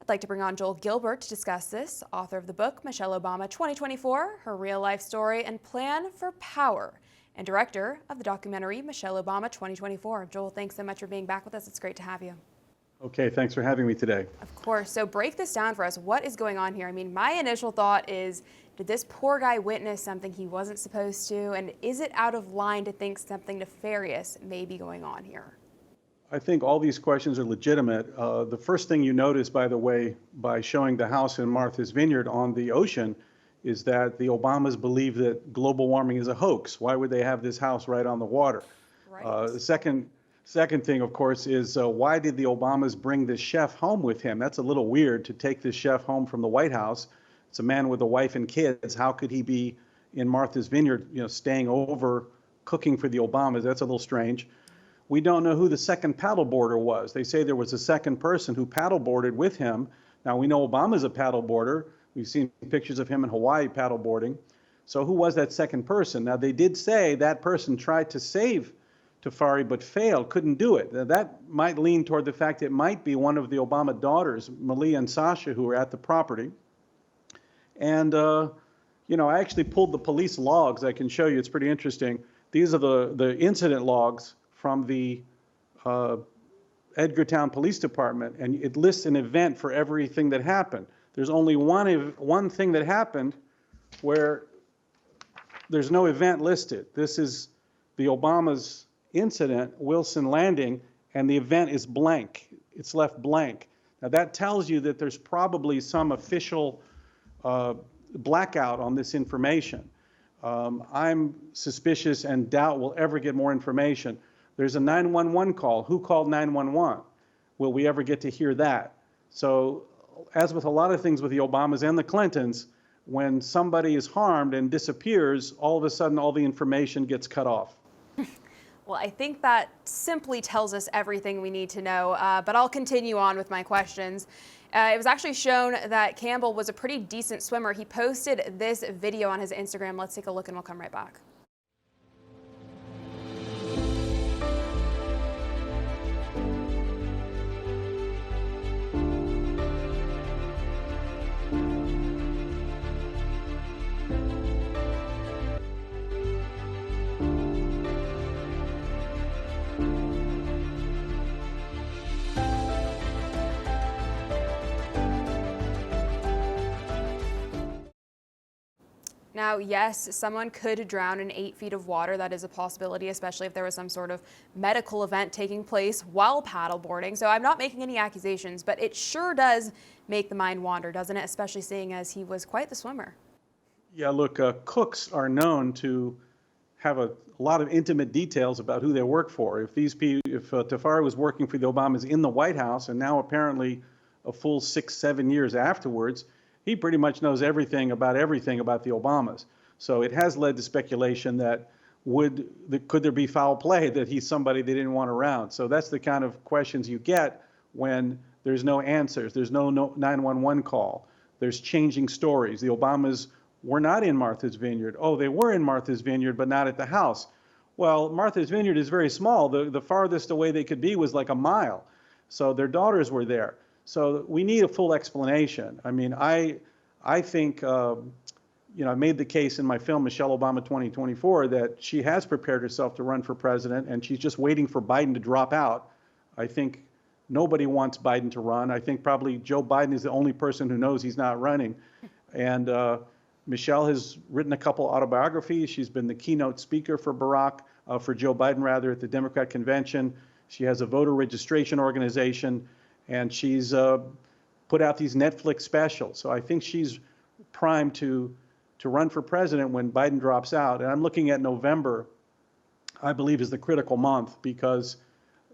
I'd like to bring on Joel Gilbert to discuss this, author of the book Michelle Obama 2024, Her Real Life Story and Plan for Power, and director of the documentary Michelle Obama 2024. Joel, thanks so much for being back with us. It's great to have you. Okay, thanks for having me today. Of course. So break this down for us. What is going on here? I mean, my initial thought is, did this poor guy witness something he wasn't supposed to? And is it out of line to think something nefarious may be going on here? I think all these questions are legitimate. The first thing you notice, by the way, by showing the house in Martha's Vineyard on the ocean, is that the Obamas believe that global warming is a hoax. Why would they have this house right on the water? Right. The second thing, of course, is why did the Obamas bring this chef home with him? That's a little weird to take this chef home from the White House. It's a man with a wife and kids. How could he be in Martha's Vineyard, staying over, cooking for the Obamas? That's a little strange. We don't know who the second paddleboarder was. They say there was a second person who paddleboarded with him. Now, we know Obama's a paddleboarder. We've seen pictures of him in Hawaii paddleboarding. So who was that second person? Now, they did say that person tried to save Tafari but failed, couldn't do it. Now, that might lean toward the fact it might be one of the Obama daughters, Malia and Sasha, who were at the property. And, I actually pulled the police logs. I can show you. It's pretty interesting. These are the incident logs from the Edgartown Police Department, and it lists an event for everything that happened. There's only one thing that happened where there's no event listed. This is the Obama's incident, Wilson Landing, and the event is blank. It's left blank. Now that tells you that there's probably some official blackout on this information. I'm suspicious and doubt we'll ever get more information. There's a 911 call. Who called 911? Will we ever get to hear that? So, as with a lot of things with the Obamas and the Clintons, when somebody is harmed and disappears, all of a sudden all the information gets cut off. Well, I think that simply tells us everything we need to know, but I'll continue on with my questions. It was actually shown that Campbell was a pretty decent swimmer. He posted this video on his Instagram. Let's take a look and we'll come right back. Now, yes, someone could drown in 8 feet of water. That is a possibility, especially if there was some sort of medical event taking place while paddleboarding. So I'm not making any accusations, but it sure does make the mind wander, doesn't it? Especially seeing as he was quite the swimmer. Yeah, look, cooks are known to have a lot of intimate details about who they work for. If Tafari was working for the Obamas in the White House, and now apparently a full 6-7 years afterwards, he pretty much knows everything about the Obamas. So it has led to speculation that could there be foul play, that he's somebody they didn't want around. So that's the kind of questions you get when there's no answers. There's no 911 call. There's changing stories. The Obamas were not in Martha's Vineyard. Oh, they were in Martha's Vineyard, but not at the house. Well, Martha's Vineyard is very small. The farthest away they could be was like a mile. So their daughters were there. So we need a full explanation. I mean, I think, I made the case in my film, Michelle Obama 2024, that she has prepared herself to run for president, and she's just waiting for Biden to drop out. I think nobody wants Biden to run. I think probably Joe Biden is the only person who knows he's not running. And Michelle has written a couple autobiographies. She's been the keynote speaker for Joe Biden rather, at the Democrat convention. She has a voter registration organization. And she's put out these Netflix specials. So I think she's primed to run for president when Biden drops out. And I'm looking at November, I believe, is the critical month, because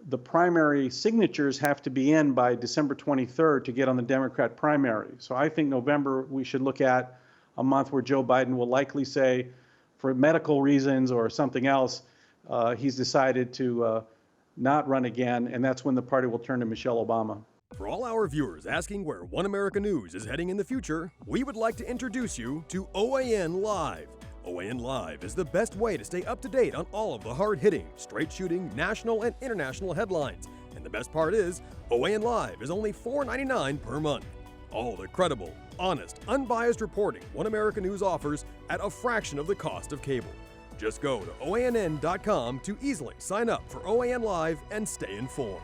the primary signatures have to be in by December 23rd to get on the Democrat primary. So I think November, we should look at a month where Joe Biden will likely say, for medical reasons or something else, he's decided to not run again, and that's when the party will turn to Michelle Obama. For all our viewers asking where One America News is heading in the future, we would like to introduce you to OAN Live. OAN Live is the best way to stay up to date on all of the hard-hitting, straight-shooting, national and international headlines. And the best part is, OAN Live is only $4.99 per month. All the credible, honest, unbiased reporting One America News offers at a fraction of the cost of cable. Just go to OANN.com to easily sign up for OAN Live and stay informed.